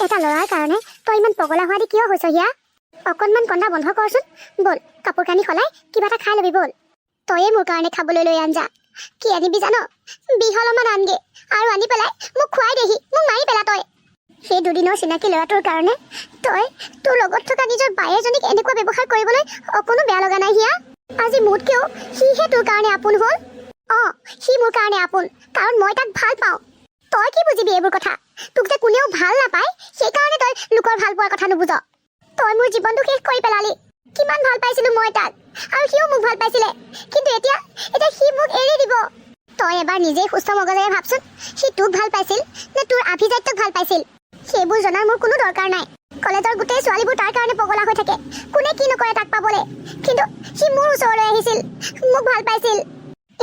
এটা ল'ৰাৰ কাৰণে তই ইমান পগলা হোৱা দি কিয় হৈছ হিয়া? অকণমান কন্দা বন্ধ কৰচোন। বল কাপোৰ কানি সলাই কিবা এটা খাই ল'বি বল। তয়ে মোৰ কাৰণে খাবলৈ লৈ আন যা। কি আনিবি জান? বিহ অলপমান আনগে আৰু আনি পেলাই মোক খুৱাই দেহি, মোক মাৰি পেলা তই। সেই দুদিনৰ চিনাকি ল'ৰাটোৰ কাৰণে তই তোৰ লগত থকা নিজৰ বায়েজনীক এনেকুৱা ব্যৱহাৰ কৰিবলৈ অকণো বেয়া লগা নাই হিয়া? আজি মোতকেও সিহে তোৰ কাৰণে আপোন হ'ল। সি মোৰ কাৰণে আপোন, কাৰণ মই তাক ভাল পাওঁ। তই কি বুজিবি এইবোৰ কথা? তোক যে কোনেও ভাল নাপায় সেইকাৰণে তই লোকৰ ভাল পোৱাৰ কথা নুবুজ। তই মোৰ জীৱনটো শেষ কৰি পেলালি। কিমান ভাল পাইছিলো মই তাক, আৰু সিও মোক ভাল পাইছিলে, কিন্তু এতিয়া সি মোক এৰি দিব। তই এবাৰ নিজেই সুস্থ মগজেৰে ভাবচোন, সি তোক ভাল পাইছিল নে তোৰ আভিজাত্যক ভাল পাইছিল? সেইবোৰ জনাৰ মোৰ কোনো দৰকাৰ নাই। কলেজৰ গোটেই ছোৱালীবোৰ তাৰ কাৰণে পগলা হৈ থাকে, কোনে কি নকৰে তাক পাবলে, কিন্তু সি মোৰ ওচৰলৈ আহিছিল, মোক ভাল পাইছিল।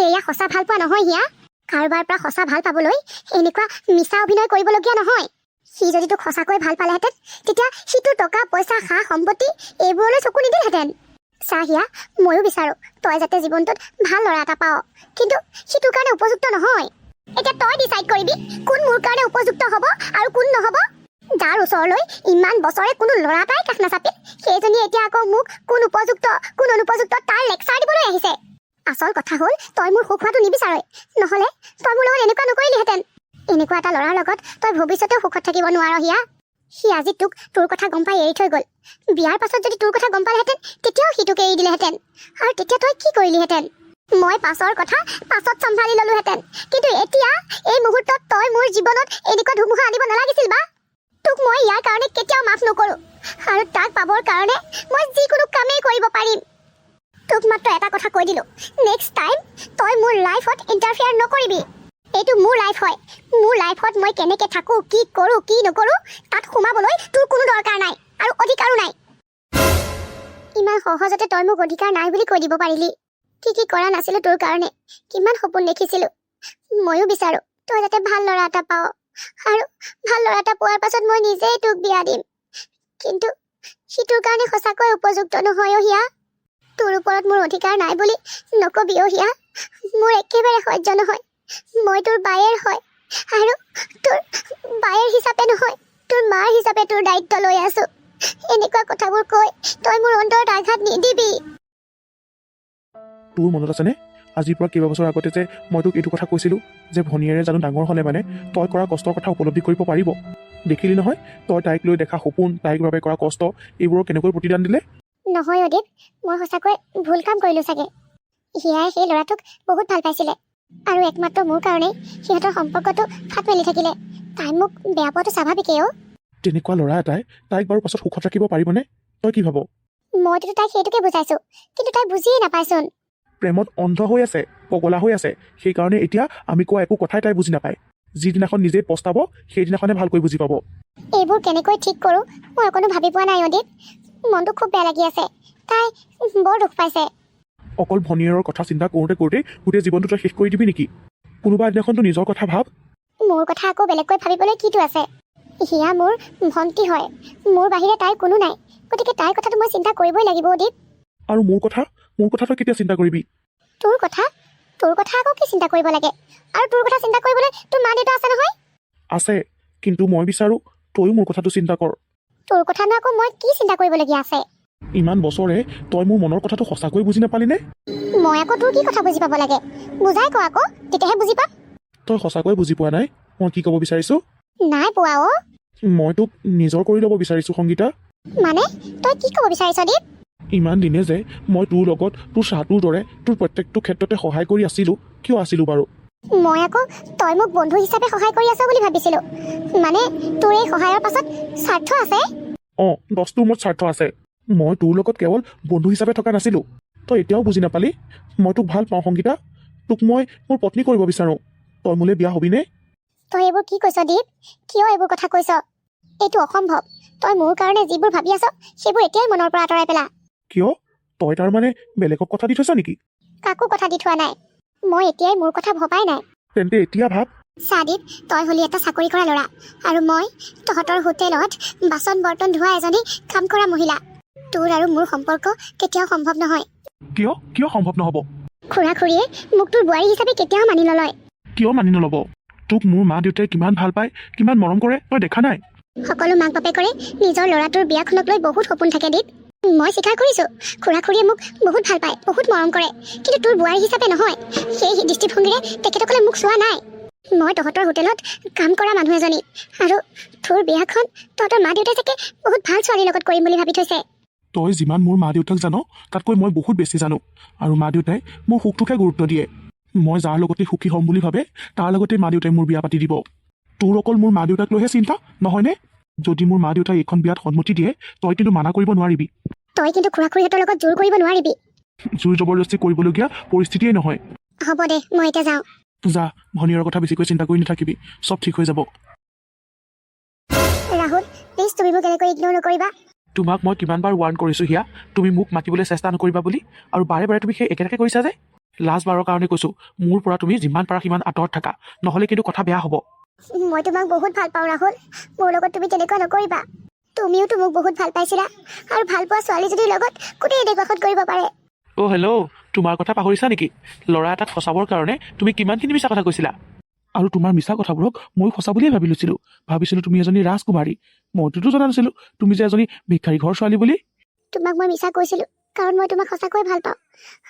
এয়া সঁচা ভাল পোৱা নহয় হিয়া। কাৰোবাৰ পৰা সঁচা ভাল পাবলৈ এনেকুৱা মিছা অভিনয় কৰিবলগীয়া নহয়। সি যদি তোক সঁচাকৈ ভাল পালেহেঁতেন তেতিয়া সি তোৰ টকা পইচা সা সম্পত্তি এইবোৰলৈ চকু নিদিলহেঁতেন। চা হিয়া, ময়ো বিচাৰোঁ তই যাতে জীৱনটোত ভাল ল'ৰা এটা পাৱ, কিন্তু সি তোৰ কাৰণে উপযুক্ত নহয়। এতিয়া তই ডিচাইড কৰিবি কোন মোৰ কাৰণে উপযুক্ত হ'ব আৰু কোন নহ'ব। যাৰ ওচৰলৈ ইমান বছৰে কোনো ল'ৰা এটাই কাষ নাচাপিল, সেইজনী এতিয়া আকৌ মোক কোন উপযুক্ত কোন অনুপযুক্ত তাৰ লেকচাৰ দিবলৈ আহিছে। আচল কথা হ'ল তই মোৰ সুখ হোৱাটো নিবিচাৰই, নহ'লে তই মোৰ লগত এনেকুৱা নকৰিলিহেঁতেন। এনেকুৱা এটা ল'ৰাৰ লগত তই ভৱিষ্যতেও সুখত থাকিব নোৱাৰ হিয়া। সি আজি তোক তোৰ কথা গম পাই এৰি থৈ গ'ল। বিয়াৰ পাছত যদি তোৰ কথা গম পালেহেঁতেন তেতিয়াও সি তোক এৰি দিলেহেঁতেন, আৰু তেতিয়া তই কি কৰিলিহেঁতেন? মই পাছৰ কথা পাছত চম্ভালি ল'লোহেঁতেন, কিন্তু এতিয়া এই মুহূৰ্তত তই মোৰ জীৱনত এনেকুৱা ধুমুহা আনিব নালাগিছিল বা। তোক মই ইয়াৰ কাৰণে কেতিয়াও মাফ নকৰোঁ, আৰু তাক পাবৰ কাৰণে মই যিকোনো কামেই কৰিব পাৰিম। তোক মাত্ৰ এটা কথা কৈ দিলোঁ, নেক্সট টাইম তই মোৰ লাইফত ইণ্টাৰফেয়াৰ নকৰিবি। এইটো মোৰ লাইফ হয়, মোৰ লাইফত মই কেনেকৈ থাকোঁ, কি কৰোঁ কি নকৰোঁ তাত সোমাবলৈ তোৰ কোনো দৰকাৰ নাই আৰু অধিকাৰো নাই। ইমান সহজতে তই মোক অধিকাৰ নাই বুলি কৈ দিব পাৰিলি। কি কৰা নাছিলোঁ তোৰ কাৰণে, কিমান সপোন দেখিছিলোঁ। ময়ো বিচাৰোঁ তই যাতে ভাল ল'ৰা এটা পাৱ, আৰু ভাল ল'ৰা এটা পোৱাৰ পাছত মই নিজেই তোক বিয়া দিম, কিন্তু সি তোৰ কাৰণে সঁচাকৈ উপযুক্ত নহয় হিয়া। তোৰ ওপৰত মোৰ অধিকাৰ নাই বুলি নকবি হিয়া, মোৰ একেবাৰে সহ্য নহয়। মই তোৰ বায়েৰ হয়, আৰু তোৰ বায়েৰ হিচাপে নহয়, তোৰ মাৰ হিচাপে তোৰ দায়িত্ব লৈ আছোঁ। এনেকুৱা কথাবোৰ কৈ তই মোৰ অন্তৰত আঘাত নিদিবি। তোৰ মনত আছেনে আজিৰ পৰা কেইবাবছৰ আগতে যে মই তোক এইটো কথা কৈছিলোঁ যে ভনীয়েৰে জানো ডাঙৰ হ'লে মানে তই কৰা কষ্টৰ কথা উপলব্ধি কৰিব পাৰিব? দেখিলি নহয় তই তাইক লৈ দেখা সপোন, তাইক বাবে কৰা কষ্ট, এইবোৰৰ কেনেকৈ প্ৰতিদান দিলে। নহয় অদীপ, মই সঁচাকৈ ভুল কাম কৰিলোঁ চাগে। হিয়াই সেই ল'ৰাটোক বহুত ভাল পাইছিলে, আৰু একমাত্ৰ মোৰ কাৰণেই সিহঁতৰ সম্পৰ্কটো ফাট মেলি থাকিলে। তাই মোক বেয়া পোৱাটো স্বাভাৱিকেই। তেনেকুৱা ল'ৰা এটাই তাইক বাৰু পাছত সুখত ৰাখিব পাৰিবনে? তই কি ভাব? মইতো তাইক সেইটোকে বুজাইছোঁ, কিন্তু তাই বুজিয়েই নাপায়চোন। প্ৰেমত অন্ধ হৈ আছে, পগলা হৈ আছে, সেইকাৰণে এতিয়া আমি কোৱা একো কথাই তাই বুজি নাপায়। যিদিনাখন নিজেই পস্তাব সেইদিনাখনে ভালকৈ বুজি পাব। এইবোৰ কেনেকৈ ঠিক কৰোঁ মই অকণো ভাবি পোৱা নাই অদীপ। মনটো খুব বেয়া লাগি আছে, তাই বৰ দুখ পাইছে। অকল ভনীয়েৰৰ কথা চিন্তা কৰোঁতে গোটেই জীৱনটো তই শেষ কৰি দিবি নেকি? কোনোবা এদিনাখনতো নিজৰ কথা ভাব। মোৰ কথা আকৌ বেলেগকৈ ভাবিবলৈ কিটো আছে? হিয়া মোৰ ভণ্টি হয়, মোৰ বাহিৰে তাইৰ কোনো নাই, গতিকে তাইৰ কথাটো মই চিন্তা কৰিবই লাগিব অদীপ। আৰু মোৰ কথা তই কেতিয়া চিন্তা কৰিবি? তোৰ কথা আকৌ কি চিন্তা কৰিব লাগে? আৰু তোৰ কথা চিন্তা কৰিবলৈ তোৰ মা দেউতা আছে নহয়? আছে, কিন্তু মই বিচাৰোঁ তয়ো মোৰ কথাটো চিন্তা কৰ। তোৰ কথানো আকৌ মই কি চিন্তা কৰিবলগীয়া আছে? ইমান বছৰে তই মোৰ মনৰ কথাটো সঁচাকৈ বুজি নাপালিনে? মই আকৌ তোৰ কি কথা বুজি পাব লাগে? বুজাই ক আকৌ, তেতিয়াহে বুজি পাম। তই সঁচাকৈ বুজি পোৱা নাই মই কি ক'ব বিচাৰিছোঁ? নাই পোৱা অ'। মই তোক নিজৰ কৰি ল'ব বিচাৰিছোঁ সংগীতা। মানে তই কি ক'ব বিচাৰিছ দীপ? ইমান দিনে যে মই তোৰ লগত তোৰ চাহটোৰ দৰে তোৰ প্ৰত্যেকটো ক্ষেত্ৰতে সহায় কৰি আছিলোঁ, কিয় আছিলোঁ বাৰু? মই আকৌ তই মোক বন্ধু হিচাপে সহায় কৰি আছ বুলি ভাবিছিলোঁ। মানে তোৰ এই সহায়ৰ পাছত স্বাৰ্থ আছে? দহটোৰ মূৰত স্বাৰ্থ আছে। মই তোৰ লগত কেৱল বন্ধু হিচাপে থকা নাছিলোঁ। তই এতিয়াও বুজি নাপালি? মই তোক ভাল পাওঁ সংগীতা, তোক মই মোৰ পত্নী কৰিব বিচাৰোঁ। তই মোলৈ বিয়া হবিনে? তই এইবোৰ কি কৈছ দীপ? কিয় এইবোৰ কথা কৈছ? এইটো অসম্ভৱ। তই মোৰ কাৰণে যিবোৰ ভাবি আছ সেইবোৰ এতিয়াই মনৰ পৰা আঁতৰাই পেলা। কিয়? তই তাৰমানে বেলেগক কথা দি থৈছ নেকি? কাকো কথা দি থোৱা নাই, মই এতিয়াই মোৰ কথা ভবাই নাই। তেন্তে এতিয়া ভাব। চা দীপ, তই হলি এটা চাকৰি কৰা ল'ৰা, আৰু মই তহঁতৰ হোটেলত বাচন বৰ্তন ধোৱা এজনী কাম কৰা মহিলা। তোৰ আৰু মোৰ সম্পৰ্ক কেতিয়াও সম্ভৱ নহয়। কিয় সম্ভৱ নহ'ব? খুৰা খুৰীয়ে মোক তোৰ বোৱাৰী হিচাপে কেতিয়াও মানি নলয়। কিয় মানি নল'ব? তোক মোৰ মা দেউতাই কিমান ভাল পায়, কিমান মৰম কৰে তই দেখা নাই? সকলো মাক বাপেকৰে নিজৰ ল'ৰাটোৰ বিয়াখনক লৈ বহুত সপোন থাকে দীপ। মই স্বীকাৰ কৰিছোঁ, খুৰা খুৰীয়ে মোক বহুত ভাল পায়, বহুত মৰম কৰে, কিন্তু তোৰ বোৱাৰী হিচাপে নহয়। সেই দৃষ্টিভংগীৰে তেখেতসকলে মোক চোৱা নাই। মই তহঁতৰ হোটেলত কাম কৰা মানুহ এজনী, আৰু তোৰ বিয়াখন তহঁতৰ মা দেউতাই চাগে বহুত ভাল ছোৱালীৰ লগত কৰিম বুলি ভাবি থৈছে। তই যিমান মোৰ মা দেউতাক জান, তাতকৈ মই বহুত বেছি জানো। আৰু মা দেউতাই মোৰ সুখটোকে গুৰুত্ব দিয়ে। মই যাৰ লগতে সুখী হ'ম বুলি ভাবে, তাৰ লগতে মা দেউতাই মোৰ বিয়া পাতি দিব। তোৰ অকল মোৰ মা দেউতাক লৈহে চিন্তা, নহয়নে? যদি মোৰ মা দেউতাই এইখন বিয়াত সন্মতি দিয়ে, তই কিন্তু মানা কৰিব নোৱাৰিবি। তই কিন্তু খুৰা খুৰীহঁতৰ লগত জোৰ কৰিব নোৱাৰিবি। জোৰ জবৰদস্তি কৰিবলগীয়া পৰিস্থিতিয়েই নহয়। হ'ব দে, মই এতিয়া যাওঁ। যা, ভনীৰৰ কথা বেছিকৈ চিন্তা কৰি নাথাকিবি, চব ঠিক হৈ যাব। ৰাহুল, প্লিজ তুমি মোক এনেকৈ ইগন'ৰ নকৰিবা। তোমাক মই কিমানবাৰ ৱাৰ্ণ কৰিছোঁ হিয়া, তুমি মোক মাতিবলৈ চেষ্টা নকৰিবা বুলি, আৰু বাৰে বাৰে তুমি সেই একেটাকে কৰিছা যে। লাষ্ট বাৰৰ কাৰণে কৈছোঁ, মোৰ পৰা তুমি যিমান পাৰা সিমান আঁতৰত থাকা, নহ'লে কিন্তু কথা বেয়া হ'ব। মই তোমাক বহুত ভাল পাওঁ ৰাহুল, মোৰ লগত তুমি তেনেকুৱা নকৰিবা। তুমিওতো মোক বহুত ভাল পাইছিলা, আৰু ভাল পোৱা ছোৱালীজনীৰ লগত গোটেই দেশত কৰিব পাৰে। অ' হেল্ল', তোমাৰ কথা পাহৰিছা নেকি? ল'ৰা এটাক ফচাবৰ কাৰণে তুমি কিমানখিনি মিছা কথা কৈছিলা। আৰু তোমাৰ মিছা কথাবোৰক মই সঁচা বুলিয়ে ভাবিছিলোঁ তুমি এজনী ৰাজকুমাৰী। মইতোতো জনা নাছিলোঁ তুমি যে এজনী ভিক্ষাৰী ঘৰ ছোৱালী বুলি। তোমাক মই মিছা কৈছিলোঁ, কাৰণ মই তোমাক সঁচাকৈ ভাল পাওঁ,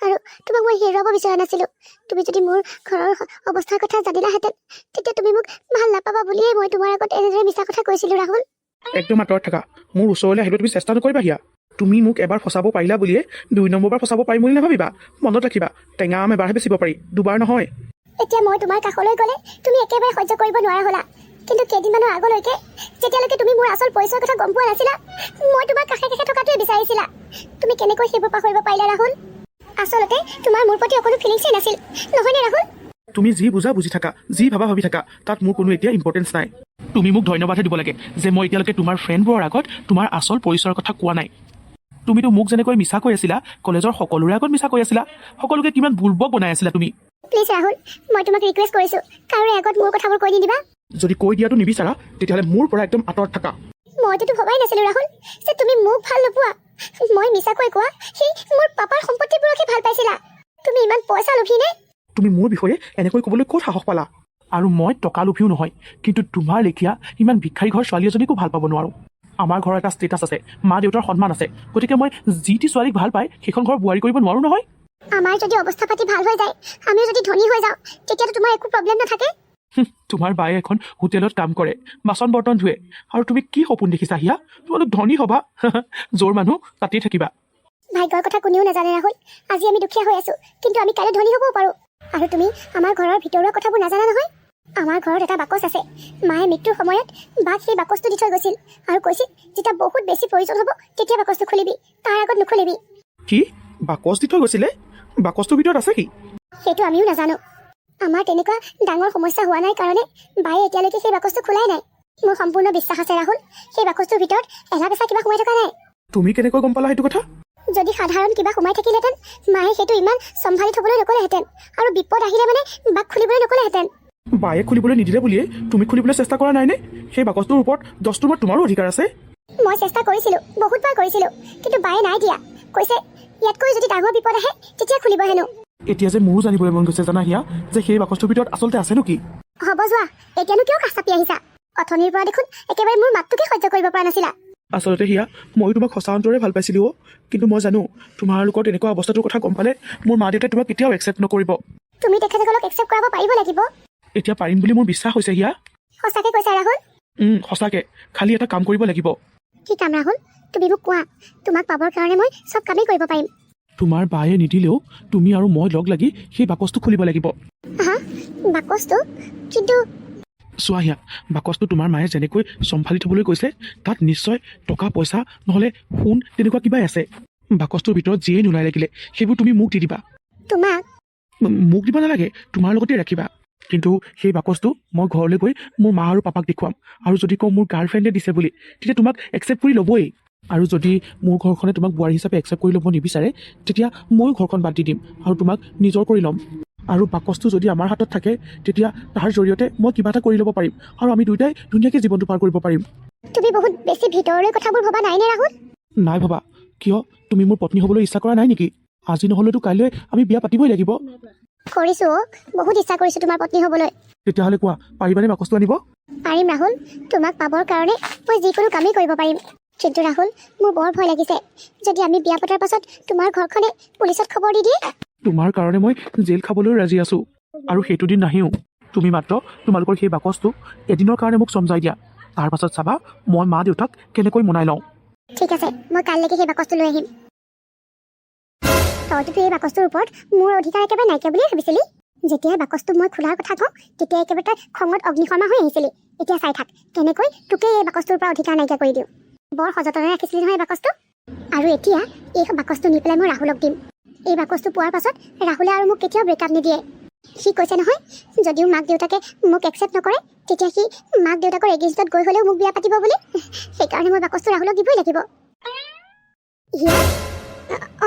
আৰু তোমাক মই হেৰুৱাব বিচৰা নাছিলোঁ। তুমি যদি মোৰ ঘৰৰ অৱস্থাৰ কথা জানিলাহেঁতেন, তেতিয়া তুমি মোক ভাল নাপাবা বুলিয়েই মই তোমাৰ আগত এনেদৰে মিছা কথা কৈছিলোঁ ৰাহুল। একদম আঁতৰত থাকা, মোৰ ওচৰলৈ আহিব তুমি চেষ্টা নকৰিবা হিয়া। তুমি মোক এবাৰ ফচাব পাৰিলা বুলিয়ে 2 নম্বৰবাৰ ফচাব পাৰিম বুলি নাভাবিবা। মনত ৰাখিবা, টেঙা আম এবাৰহে বেচিব পাৰি, 2বাৰ নহয়। এতিয়া মই তোমাৰ কাষলৈ গ'লে তুমি একেবাৰে সহ্য কৰিব নোৱাৰা হ'লা, কিন্তু কেইদিনমানৰ আগলৈকে যেতিয়ালৈকে তুমি মোৰ আচল পৰিচয়ৰ কথা গম পোৱা নাছিলা, মই তোমাৰ কাষে কাষে থকাটোৱে বিচাৰিছিলা। তুমি কেনেকৈ সেইবোৰ পাহৰিব পাৰিলা ৰাহুল? আচলতে তোমাৰ মোৰ প্ৰতি অকণো ফিলিংছেই নাছিল, নহয়নে ৰাহুল? তুমি যি বুজা বুজি থাকা, যি ভাবি থাকা, তাত মোৰ কোনো এতিয়া ইম্পৰ্টেঞ্চ নাই। তুমি মোক ধন্যবাদহে দিব লাগে যে মই এতিয়ালৈকে তোমাৰ ফ্ৰেণ্ডবোৰৰ আগত তোমাৰ আচল পৰিচয়ৰ কথা কোৱা নাই। তুমিতো মোক যেনেকৈ মিছা কৈ আছিলা, কলেজৰ সকলোৰে আগত মিছা কৈ আছিলা, সকলোকে কিমান বুৰ্বক বনাই আছিলা তুমি। প্লিজ ৰাহুল, মই তোমাক ৰিকুৱেষ্ট কৰিছোঁ, কাৰোৰে আগত মোৰ কথাবোৰ কৈ নিদিবা। যদি কৈ দিয়াটো নিবিচাৰা, তেতিয়াহ'লে মোৰ পৰা একদম আঁতৰত থাকা। মইতো ভবাই নাছিলোঁ ৰাহুল যে তুমি মোক ভাল নোপোৱা। মই মিছাকৈ কোৱা সেই মোৰ পাপাৰ সম্পত্তিবোৰকহে ভাল পাইছিলা। তুমি ইমান পইচা লোভী নে? তুমি মোৰ বিষয়ে এনেকৈ ক'বলৈ ক'ত সাহস পালা? আৰু মই টকা লোভীও নহয়, কিন্তু তোমাৰ লেখীয়া ইমান ভিক্ষাৰী ঘৰ ছোৱালী এজনীকো ভাল পাব নোৱাৰোঁ। আমাৰ ঘৰৰ এটা ষ্টেটাছ আছে, মা দেউতাৰ সন্মান আছে, গতিকে মই যি টি ছোৱালীক ভাল পাই সেইখন ঘৰ বোৱাৰী কৰিব নোৱাৰোঁ নহয়। আমাৰ যদি অৱস্থা পাতি ভাল হৈ যায়, আমিও যদি ধনী হৈ যাওঁ, তেতিয়াতো তোমাৰ একো প্ৰব্লেম নাথাকে। তোমাৰ বায়ে এখন হোটেলত কাম কৰে, বাচন বৰ্তন ধুৱে, আৰু তুমি কি সপোন দেখিছা হিয়া? তোমালোক ধনী হ'বা, য'ৰ মানুহ তাতেই থাকিবা। ভাগ্যৰ কথা কোনেও নাজানে ৰাহুল। আজি আমি দুখীয়া হৈ আছোঁ, কিন্তু আমি কাইলৈ ধনী হ'বও পাৰোঁ। আৰু তুমি আমাৰ ঘৰৰ ভিতৰুৱা কথাবোৰ নাজানা নহয়। আমাৰ ঘৰত এটা বাকচ আছে, মায়ে মৃত্যুৰ সময়ত বাক সেই বাকচটো দি থৈ গৈছিল, আৰু কৈছিল যেতিয়া বহুত বেছি প্ৰয়োজন হ'ব তেতিয়া বাকচটো খুলিবি, তাৰ আগত নুখুলিবি। কি বাকচ দি থৈ গৈছিলে? বাকচটোৰ ভিতৰত আছে কি? সেইটো আমিও নাজানো। আমাৰ তেনেকুৱা ডাঙৰ সমস্যা হোৱা নাই কাৰণে বায়ে এতিয়ালৈকে সেই বাকচটো খোলাই নাই। মোৰ সম্পূৰ্ণ বিশ্বাস আছে ৰাহুল, সেই বাকচটোৰ ভিতৰত এলা পেচা কিবা সোমাই থকা নাই। তুমি কেনেকৈ গম পালা সেইটো কথা? যদি সাধাৰণ কিবা সোমাই থাকিলেহেঁতেন, মায়ে সেইটো ইমান চম্ভালি থ'বলৈ নক'লেহেঁতেন, আৰু বিপদ আহিলে মানে বাক খুলিবলৈ নক'লেহেঁতেন। বায়ে খুলিবলৈ নিদিলে বুলিয়ে তুমি খুলিবলৈ চেষ্টা কৰা নাইনে? সেই বাকচটোৰ ওপৰত 10টো তোমাৰ তোমাৰো অধিকাৰ আছে। মই চেষ্টা কৰিছিলোঁ, বহুতবাৰ কৰিছিলোঁ, কিন্তু বায়ে নাই দিয়া। কৈছে ইয়াতকৈ যদি ডাঙৰ বিপদ আহে তেতিয়া খুলিব হেনো। এতিয়া যে মোৰো জানিবলৈ মন গৈছে জানা হিয়া, যে সেই বাকচটোৰ ভিতৰত আচলতে আছেনো কি? হ'ব যোৱা, এতিয়ানো কিয় কাষ চাপি আহিছা? অথনিৰ পৰা দেখোন একেবাৰে মোৰ মাতটোকে সহ্য কৰিব পৰা নাছিলা। আচলতে হিয়া, ময়ো তোমাক সঁচা অন্তৰে ভাল পাইছিলোঁ অ', কিন্তু মই জানো তোমালোকৰ তেনেকুৱা অৱস্থাটোৰ কথা গম পালে মোৰ মা দেউতাই তোমাক কেতিয়াও একচেপ্ট নকৰিব। তুমি তেখেতসকলক একচেপ্ট কৰাব পাৰিব লাগিব। এতিয়া পাৰিম বুলি মোৰ বিশ্বাস হৈছে হিয়া। সঁচাকৈ কৈছা ৰাহুল? সঁচাকে, খালি এটা কাম কৰিব লাগিব। কি কাম ৰাহুল? তুমি মোক কোৱা, তোমাক পাবৰ কাৰণে মই চব কামেই কৰিব পাৰিম। তোমাৰ বায়ে নিদিলেও তুমি আৰু মই লগ লাগি সেই বাকচটো খুলিব লাগিব। হা? বাকচটো? কিন্তু চোৱা হিয়া, বাকচটো তোমাৰ মায়ে যেনেকৈ চম্ভালি থ'বলৈ কৈছে, তাত নিশ্চয় টকা পইচা নহ'লে সোণ তেনেকুৱা কিবাই আছে। বাকচটোৰ ভিতৰত যিয়েই নোলাই লাগিলে সেইবোৰ তুমি মোক দি দিবা। তোমাক? মোক দিব নালাগে, তোমাৰ লগতে ৰাখিবা। কিন্তু সেই বাকচটো মই ঘৰলৈ গৈ মোৰ মা আৰু পাপাক দেখুৱাম, আৰু যদি কওঁ মোৰ গাৰ্লফ্ৰেণ্ডে দিছে বুলি, তেতিয়া তোমাক একচেপ্ট কৰি ল'বই। আৰু যদি মোৰ ঘৰখনে তোমাক বোৱাৰী হিচাপে একচেপ্ট কৰি ল'ব নিবিচাৰে, তেতিয়া ময়ো ঘৰখন বাদ দি দিম আৰু তোমাক নিজৰ কৰি ল'ম। আৰু বাকচটো যদি আমাৰ হাতত থাকে, তেতিয়া তাৰ জৰিয়তে মই কিবা এটা কৰি ল'ব পাৰিম, আৰু আমি দুয়োটাই ধুনীয়াকৈ জীৱনটো পাৰ কৰিব পাৰিম। তুমি বহুত বেছি ভিতৰলৈ কথাবোৰ ভবা নাইনে ৰাহুল? নাই ভবা। কিয়, তুমি মোৰ পত্নী হ'বলৈ ইচ্ছা কৰা নাই নেকি? আজি নহ'লেতো কাইলৈ আমি বিয়া পাতিবই লাগিব। কৰিছোঁ, বহুত ইচ্ছা কৰিছোঁ তোমাৰ পত্নী হ'বলৈ। তেতিয়াহ'লে কোৱা, পাৰিবানে বাকচটো আনিব? পাৰিম ৰাহুল, তোমাক পাবৰ কাৰণে মই যিকোনো কামেই কৰিব পাৰিম। কিন্তু ৰাহুল, মোৰ বৰ ভয় লাগিছে যদি আমি বিয়া পতাৰ পাছত তোমাৰ ঘৰখনে পুলিচত খবৰ দি দিয়ে। তোমাৰ কাৰণে মই জেল খাবলৈ ৰাজি আছোঁ, আৰু সেইটো দিন নাহিও। তুমি মাত্ৰ তোমালোকৰ সেই বাকচটো এদিনৰ কাৰণে মোক চমজাই দিয়া, তাৰ পাছত চাবা মই মা দেউতাক কেনেকৈ মনাই লওঁ। ঠিক আছে, মই কাইলৈকে সেই বাকচটো লৈ আহিম। তইতো এই বাকচটোৰ ওপৰত মোৰ অধিকাৰ একেবাৰে নাইকিয়া বুলিয়ে ভাবিছিলি। যেতিয়াই বাকচটো মই খোলাৰ কথা কওঁ তেতিয়া একেবাৰে তই খঙত অগ্নিশৰ্মা হৈ আহিছিলি। এতিয়া চাই থাক কেনেকৈ তোকে এই বাকচটোৰ পৰা অধিকাৰ নাইকিয়া কৰি দিওঁ। বৰ সযতনে ৰাখিছিলি নহয় এই বাকচটো। আৰু এতিয়া এই বাকচটো নি পেলাই মই ৰাহুলক দিম। এই বাকচটো পোৱাৰ পাছত ৰাহুলে আৰু মোক কেতিয়াও ব্ৰেকআপ নিদিয়ে। সি কৈছে নহয়, যদিও মাক দেউতাকে মোক একচেপ্ট নকৰে তেতিয়া সি মাক দেউতাকৰ এগেইনষ্টত গৈ হ'লেও মোক বিয়া পাতিব বুলি। সেইকাৰণে মই বাকচটো ৰাহুলক দিবই লাগিব।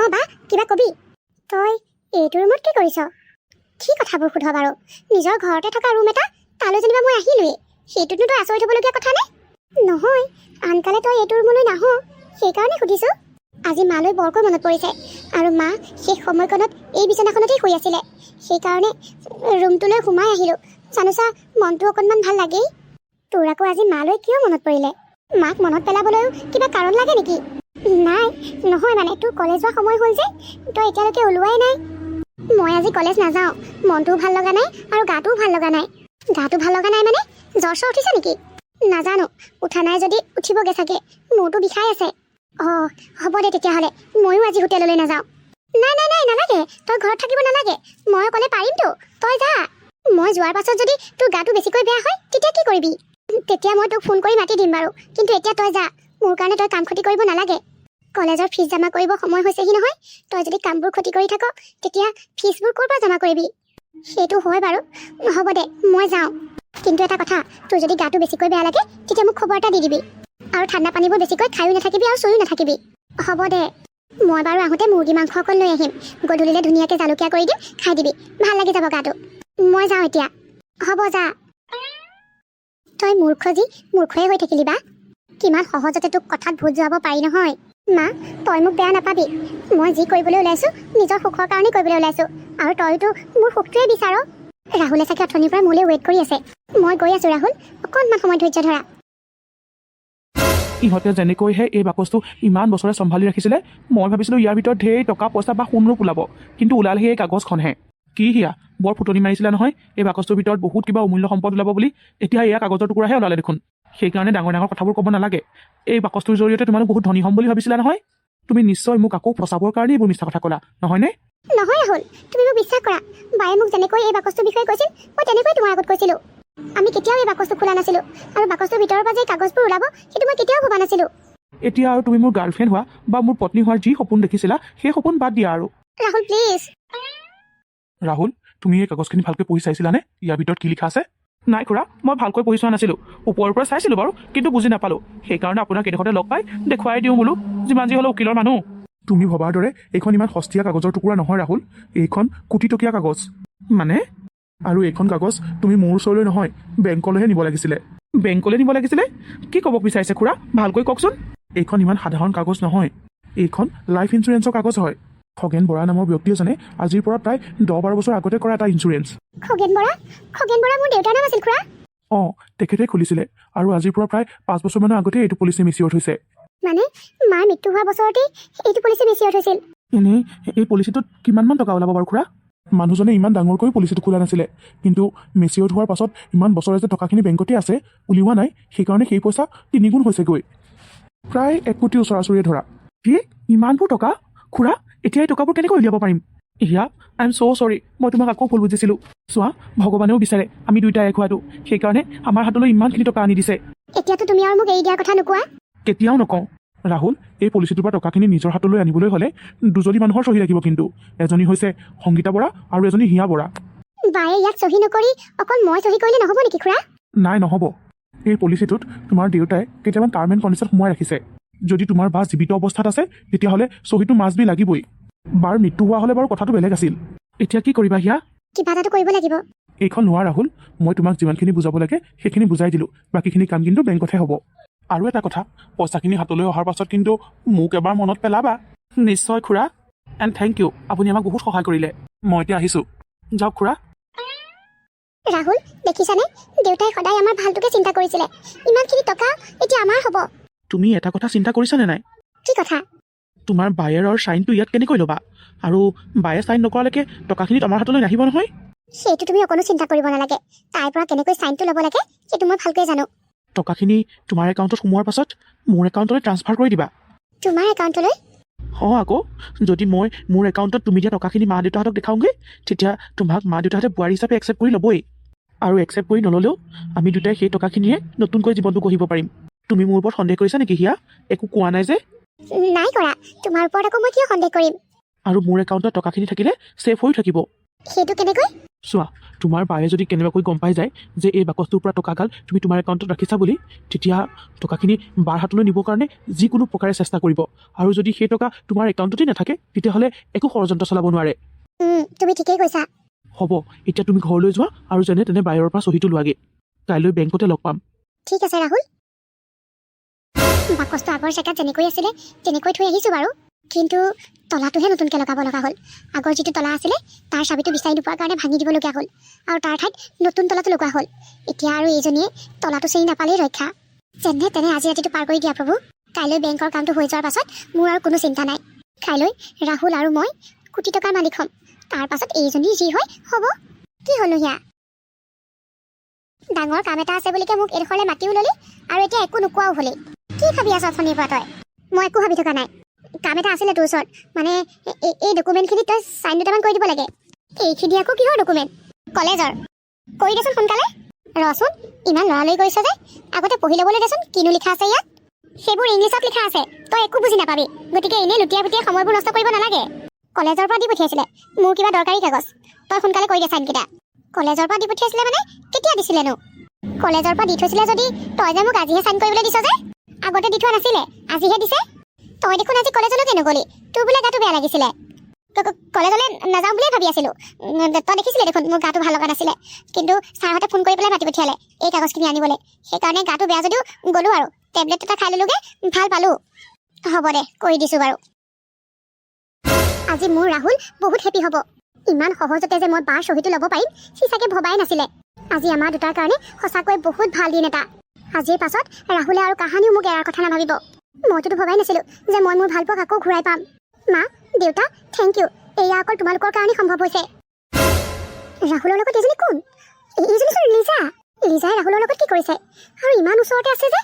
অঁ বা, কিবা কবি? তই এইটো ৰুমত কি কৰিছ? কি কথাবোৰ সোধ বাৰু? নিজৰ ঘৰতে থকা ৰুম এটা, তালৈ যেনিবা মই আহিলোৱেই, সেইটোতনো তই আচৰিত হ'বলগীয়া কথা নে? নহয়, আনকালে তই এইটো ৰুমলৈ নাহ, সেইকাৰণে সুধিছোঁ। আজি মালৈ বৰকৈ মনত পৰিছে, আৰু মা সেই সময়কণত এই বিচনাখনতেই শুই আছিলে। সেইকাৰণে ৰুমটোলৈ সোমাই আহিলোঁ। জানোচা, মনটো অকণমান ভাল লাগেই। তোৰ আকৌ আজি মালৈ কিয় মনত পৰিলে? মাক মনত পেলাবলৈও কিবা কাৰণ লাগে নেকি? নাই, নহয় মানে তোৰ কলেজ যোৱা সময় হ'ল যে, তই এতিয়ালৈকে ওলোৱাই নাই। মই আজি কলেজ নাযাওঁ, মনটোও ভাল লগা নাই আৰু গাটোও ভাল লগা নাই। গাটো ভাল লগা নাই মানে জ্বৰ চৰ উঠিছে নেকি? নাজানো, উঠা নাই যদি উঠিবগৈ চাগে, মূৰটো বিষাই আছে। অঁ হ'ব দে তেতিয়াহ'লে, ময়ো আজি হোটেললৈ নাযাওঁ। নাই নাই নাই, নালাগে, তই ঘৰত থাকিব নালাগে, মই অকলে পাৰিমতো, তই যা। মই যোৱাৰ পাছত যদি তোৰ গাটো বেছিকৈ বেয়া হয় তেতিয়া কি কৰিবি? তেতিয়া মই তোক ফোন কৰি মাতি দিম বাৰু, কিন্তু এতিয়া তই যা, মোৰ কাৰণে তই কাম ক্ষতি কৰিব নালাগে। কলেজৰ ফিজ জমা কৰিব সময় হৈছেহি নহয়, তই যদি কামবোৰ ক্ষতি কৰি থাক তেতিয়া ফিজবোৰ ক'ৰ পৰা জমা কৰিবি? সেইটো হয় বাৰু, হ'ব দে মই যাওঁ। কিন্তু এটা কথা, তোৰ যদি গাটো বেছিকৈ বেয়া লাগে তেতিয়া মোক খবৰ এটা দি দিবি। আৰু ঠাণ্ডা পানীবোৰ বেছিকৈ খায়ো নাথাকিবি আৰু চুইও নাথাকিবি। হ'ব দে, মই বাৰু আহোঁতে মুৰ্গী মাংস অকণ লৈ আহিম, গধূলিলৈ ধুনীয়াকৈ জালুকীয়া কৰি দিম, খাই দিবি, ভাল লাগি যাব গাটো। মই যাওঁ এতিয়া। হ'ব যা। তই মূৰ্খই হৈ থাকিলি বা। কিমান সহজতে তোক কথাত ভুল যোৱাব পাৰি নহয়। মা, তই মোক বেয়া নাপাবি, মই যি কৰিবলৈ ওলাইছোঁ নিজৰ সুখৰ কাৰণেই কৰিবলৈ ওলাইছোঁ, আৰু তইতো মোৰ সুখটোৱে বিচাৰ। ৰাহুলে চাগে অথনিৰ পৰা মোলৈ ৱেইট কৰি আছে। মই গৈ আছোঁ ৰাহুল, অকণমান সময় ধৈৰ্য ধৰা। ইহঁতে যেনেকৈহে এই বাকচটো ইমান বছৰে চম্ভালি ৰাখিছিলে, মই ভাবিছিলোঁ ইয়াৰ ভিতৰত ঢেৰ টকা পইচা বা সোণ ৰূপ ওলাব, কিন্তু ওলালহে এই কাগজখনহে। কি হিয়া, বৰ ফুটনি মাৰিছিলে নহয় এই বাকচটোৰ ভিতৰত বহুত কিবা অমূল্য সম্পদ ওলাব বুলি, এতিয়া এয়া কাগজৰ টুকুৰাহে ওলালে দেখোন। সেইকাৰণে ডাঙৰ ডাঙৰ কথাবোৰ ক'ব নালাগে। এই বাকচটোৰ জৰিয়তে তোমালোক বহুত ধনী হ'ম বুলি ভাবিছিলা নহয়। তুমি নিশ্চয় মোক আকৌ ফচাবৰ কাৰণে এইবোৰ মিছা কথা ক'লা, নহয়নে? নহয় ৰাহুল, তুমি মোক বিশ্বাস কৰা, বায়ে মোক যেনেকৈ এই বাকচটোৰ বিষয়ে কৈছিল মই তেনেকৈ তোমাৰ আগত কৈছিলোঁ। আমি কেতিয়াও এই বাকচটো খোলা নাছিলোঁ, আৰু বাকচটোৰ ভিতৰৰ পৰা যে কাগজবোৰ ওলাব সেইটো মই কেতিয়াও ভবা নাছিলোঁ। এতিয়া আৰু তুমি মোৰ গাৰ্লফ্ৰেণ্ড হোৱা বা মোৰ পত্নী হোৱাৰ যি সপোন দেখিছিলা সেই সপোন বাদ দিয়া আৰু। ৰাহুল প্লিজ। ৰাহুল, তুমি এই কাগজখিনি ভালকৈ পঢ়ি চাইছিলানে? ইয়াৰ ভিতৰত কি লিখা আছে? নাই খুৰা, মই ভালকৈ পঢ়ি চোৱা নাছিলোঁ, ওপৰৰ পৰা চাইছিলোঁ বাৰু, কিন্তু বুজি নাপালোঁ। সেইকাৰণে আপোনাক এডোখৰতে লগ পাই দেখুৱাই দিওঁ বোলো, যিমান যি হ'লেও উকিলৰ মানুহ। তুমি ভবাৰ দৰে এইখন ইমান সস্তীয়া কাগজৰ টুকুৰা নহয় ৰাহুল, এইখন কোটিটকীয়া কাগজ। মানে? আৰু এইখন কাগজ তুমি মোৰ ওচৰলৈ নহয়, বেংকলৈহে নিব লাগিছিলে। বেংকলৈ নিব লাগিছিলে? কি ক'ব বিচাৰিছে খুৰা, ভালকৈ কওকচোন। এইখন ইমান সাধাৰণ কাগজ নহয়, এইখন লাইফ ইঞ্চুৰেঞ্চৰ কাগজ হয়। খগেন বৰা নামৰ ব্যক্তি এজনে আজিৰ পৰা প্ৰায় 10-12 বছৰ আগতে কৰা এটা ইঞ্চুৰেঞ্চ। খগেন বৰা মোৰ দেউতাৰ নাম আছিল খুৰা। অঁ, তেখেতে খুলিছিলে, আৰু আজিৰ পৰা প্ৰায় 5 বছৰমানৰ আগতে এইটো পলিচি মেচিয়ৰ্ড হৈছে। মানে মাৰ মৃত্যু হোৱা বছৰতেই এইটো পলিচি মেচিয়ৰ্ড হৈছিল। এনেই এই পলিচিটোত কিমানমান টকা ওলাব বাৰু খুৰা? মানুহজনে ইমান ডাঙৰকৈ পলিচিটো খোলা নাছিলে, কিন্তু মেচিয়ৰ্ড হোৱাৰ পাছত ইমান বছৰে যে টকাখিনি বেংকতে আছে, উলিওৱা নাই, সেইকাৰণে সেই পইচা 3 গুণ হৈছেগৈ, প্ৰায় 1 কোটি ওচৰা-ওচৰিয়ে ধৰা। কি ইমানবোৰ টকা? খুৰা, এতিয়া এই টকাবোৰ কেনেকৈ উলিয়াব পাৰিম? ইয়া, আই এম ছ' চৰি, মই তোমাক আকৌ ভুল বুজিছিলোঁ। চোৱা, ভগৱানেও বিচাৰে আমি দুয়োটাই এক হোৱাটো, সেইকাৰণে আমাৰ হাতলৈ ইমানখিনি টকা আনি দিছে। এতিয়াতো তুমি আৰু মোক এৰি দিয়াৰ কথা নোকোৱা? কেতিয়াও নকওঁ। ৰাহুল, এই পলিচিটোৰ পৰা টকাখিনি নিজৰ হাতলৈ আনিবলৈ হ'লে দুজনী মানুহৰ চহী লাগিব, কিন্তু এজনী হৈছে সংগীতা বৰা আৰু এজনী হিয়া বৰা। বায়ে ইয়াত চহী নকৰি অকল মই চহী কৰিলে নহ'ব নেকি খুৰা? নাই, নহ'ব। এই পলিচিটোত তোমাৰ দেউতাই কেইটামান টাৰ্ম এণ্ড কণ্ডিশ্যন সোমাই ৰাখিছে। যদি তোমাৰ বা জীৱিত অৱস্থাত আছে তেতিয়াহ'লে চহীটো মাষ্ট বি লাগিবই। বাৰ মৃত্যু হোৱা হ'লে বাৰু কথাটো বেলেগ আছিল। এতিয়া কি কৰিবা হিয়া? কিবা এটাতো কৰিব লাগিব। এইখন নোৱাৰ ৰাহুল, মই তোমাক যিমানখিনি বুজাব লাগে সেইখিনি বুজাই দিলোঁ, বাকীখিনি কাম কিন্তু বেংকতহে হ'ব। আৰু এটা কথা, পইচাখিনি হাতলৈ অহাৰ পাছত কিন্তু মোক এবাৰ মনত পেলাবা। নিশ্চয় খুৰা, এণ্ড থেংক ইউ, আপুনি আমাক বহুত সহায় কৰিলে। মই এতিয়া আহিছোঁ, যাওক খুৰা। ৰাহুল দেখিছানে দেউতাই সদায় আমাৰ ভালটোকে চিন্তা কৰিছিলে ইমানখিনি টকা এতিয়া আমাৰ হ'ব তুমি এটা কথা চিন্তা কৰিছানে নাই কি কথা তোমাৰ বায়েৰৰ চাইনটো ইয়াত কেনেকৈ ল'বা আৰু বায়ে চাইন নকৰালৈকে টকাখিনি আমাৰ হাতলৈ নাহিব নহয় সেইটো তুমি অকণো চিন্তা কৰিব নালাগে তাইৰ পৰা কেনেকৈ চাইনটো ল'ব লাগে সেইটো মই ভালকৈ জানো টকাখিনি তোমাৰ একাউণ্টত সোমোৱাৰ পাছত মোৰ একাউণ্টলৈ ট্ৰান্সফাৰ কৰি দিবা তোমাৰ একাউণ্টলৈ আকৌ যদি মই মোৰ একাউণ্টত তুমি দিয়া টকাখিনি মা দেউতাহঁতক দেখাওঁগৈ তেতিয়া তোমাক মা দেউতাহঁতে বোৱাৰী হিচাপে একচেপ্ট কৰি ল'বই আৰু একচেপ্ট কৰি নল'লেও আমি দুটাই সেই টকাখিনিয়ে নতুনকৈ জীৱনটো গঢ়িব পাৰিম তুমি মোৰ ওপৰত সন্দেহ কৰিছা নেকি হিয়া একো কোৱা নাই যে নাই কৰা তোমাৰ ওপৰত আকৌ মই কিয় সন্দেহ কৰিম আৰু মোৰ একাউণ্টত টকাখিনি থাকিলে ছেফ হৈ থাকিব সেইটো কেনেকৈ চোৱা তোমাৰ বায়ে যদি কেনেবাকৈ গম পাই যায় যে এই বাকচটোৰ পৰা টকাগাল তুমি তোমাৰ একাউণ্টত ৰাখিছা বুলি তেতিয়া টকাখিনি বাৰ হাতলৈ নিবৰ কাৰণে যিকোনো প্ৰকাৰে চেষ্টা কৰিব আৰু যদি সেই টকা তোমাৰ একাউণ্টতেই নাথাকে তেতিয়াহ'লে একো ষড়যন্ত্ৰ চলাব নোৱাৰে তুমি ঠিকেই কৈছা হ'ব এতিয়া তুমি ঘৰলৈ যোৱা আৰু যেনে তেনে বাহিৰৰ পৰা চহীটো লোৱাগে কাইলৈ বেংকতে লগ পাম ঠিক আছে ৰাহুল বাকচটো আগৰ জেগাত যেনেকৈ আছিলে তেনেকৈ থৈ আহিছোঁ বাৰু কিন্তু তলাটোহে নতুনকৈ লগাব লগা হ'ল আগৰ যিটো তলা আছিলে তাৰ চাবিটো বিচাৰি নোপোৱাৰ কাৰণে ভাঙি দিবলগীয়া হ'ল আৰু তাৰ ঠাইত নতুন তলাটো লগোৱা হ'ল এতিয়া আৰু এইজনীয়ে তলাটো চিনি নাপালেই ৰক্ষা যেনে তেনে আজি ৰাতিটো পাৰ কৰি দিয়া প্ৰভু কাইলৈ বেংকৰ কামটো হৈ যোৱাৰ পাছত মোৰ আৰু কোনো চিন্তা নাই কাইলৈ ৰাহুল আৰু মই কোটি টকাৰ মালিক হ'ম তাৰ পাছত এইজনী যি হয় হ'ব কি হ'লো হিয়া ডাঙৰ কাম এটা আছে বুলিকে মোক এইডোখৰলৈ মাতিও ল'লি আৰু এতিয়া একো নোকোৱাও হ'লি কি ভাবি আছ অথনিৰ পৰা তই মই একো ভাবি থকা নাই কাম এটা আছিলে তোৰ ওচৰত মানে এই ডকুমেণ্টখিনি তই চাইন দুটামান কৰি দিব লাগে এইখিনি আকৌ কিহৰ ডকুমেণ্ট কলেজৰ কৰি দেচোন সোনকালে ৰচোন ইমান লৰালৰি কৰিছ যে আগতে পঢ়ি ল'বলৈ দেচোন কিনো লিখা আছে ইয়াত সেইবোৰ ইংলিছত লিখা আছে তই একো বুজি নাপাবি গতিকে এনেই লুটিয়াই পুটিয়াই সময়বোৰ নষ্ট কৰিব নালাগে কলেজৰ পৰা দি পঠিয়াইছিলে মোৰ কিবা দৰকাৰী কাগজ তই সোনকালে কৰি দে চাইনকেইটা কলেজৰ পৰা দি পঠিয়াইছিলে মানে কেতিয়া দিছিলেনো কলেজৰ পৰা দি থৈছিলে যদি তই যে মোক আজিহে চাইন কৰিবলৈ দিছ যে আগতে দি থোৱা নাছিলে আজিহে দিছে তই দেখোন আজি কলেজলৈকে নগলি তোৰ বোলে গাটো বেয়া লাগিছিলে কলেজলৈ নাযাওঁ বুলিয়ে ভাবি আছিলোঁ তই দেখিছিলে দেখোন মোৰ গাটো ভাল লগা নাছিলে কিন্তু ছাৰহঁতে ফোন কৰি পেলাই মাতি পঠিয়ালে এই কাগজখিনি আনিবলৈ সেইকাৰণে গাটো বেয়া যদিও গ'লোঁ আৰু টেবলেট এটা খাই ল'লোগৈ ভাল পালোঁ হ'ব দে কৰি দিছোঁ বাৰু আজি মোৰ ৰাহুল বহুত হেপী হ'ব ইমান সহজতে যে মই বাৰ চহীটো ল'ব পাৰিম সি চাগে ভবাই নাছিলে আজি আমাৰ দুটাৰ কাৰণে সঁচাকৈ বহুত ভাল দিন এটা আজিৰ পাছত ৰাহুলে আৰু কাহানিও মোক এৰাৰ কথা নাভাবিব মইতো ভবাই নাছিলোঁ যে মই মোৰ ভালপোৱাক আকৌ ঘূৰাই পাম মা দেউতা থেংক ইউ এয়া অকল তোমালোকৰ কাৰণে সম্ভৱ হৈছে ৰাহুলৰ লগত এইজনী কোন এইজনী চোন লিজাই ৰাহুলৰ লগত কি কৰিছে আৰু ইমান ওচৰতে আছে যে